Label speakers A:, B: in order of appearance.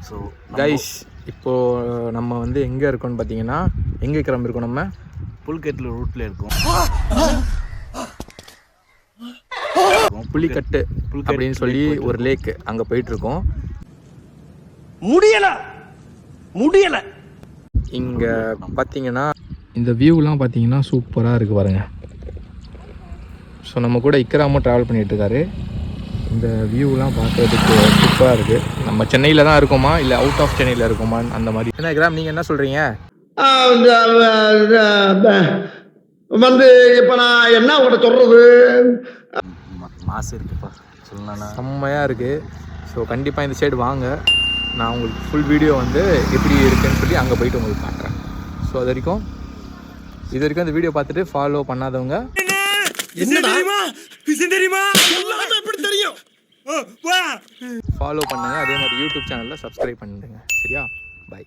A: So
B: guys இப்போது நம்ம வந்து எங்கே இருக்கோம்னு பார்த்தீங்கன்னா எங்கே கிளம்பிருக்கோம் நம்ம
A: புல்கெட்டில் ரூட்டில் இருக்கோம்.
B: புலிக்கட்டு அப்படின்னு சொல்லி ஒரு லேக்கு அங்கே போயிட்டுருக்கோம்.
C: முடியலை
B: இங்கே பார்த்தீங்கன்னா இந்த வியூலாம் பார்த்தீங்கன்னா சூப்பராக இருக்குது பாருங்க. ஸோ நம்ம கூட இக்ராமும் ட்ராவல் பண்ணிகிட்ருக்காரு. இந்த வியூலாம் பார்க்குறதுக்கு சூப்பராக இருக்குது. நம்ம சென்னையில் தான் இருக்கோமா இல்லை அவுட் ஆஃப் சென்னையில் இருக்கோமா அந்த மாதிரி. என்ன இக்ராம் நீங்கள் என்ன சொல்கிறீங்க?
C: வந்து இப்போ நான் என்ன உங்கள்கிட்ட சொல்கிறது,
A: மாசு இருக்குப்பா சொல்லலாம்,
B: செம்மையாக இருக்குது. ஸோ கண்டிப்பாக இந்த சைடு வாங்க, நான் உங்களுக்கு ஃபுல் வீடியோ வந்து எப்படி இருக்குன்னு சொல்லி அங்கே போயிட்டு உங்களுக்கு காட்டுறேன். ஸோ இது வரைக்கும் இந்த வீடியோ பார்த்துட்டு ஃபாலோ பண்ணாதவங்க ஃபாலோ பண்ணுங்கள். அதே மாதிரி யூடியூப் சேனலில் சப்ஸ்கிரைப் பண்ணிடுங்க. சரியா? பை.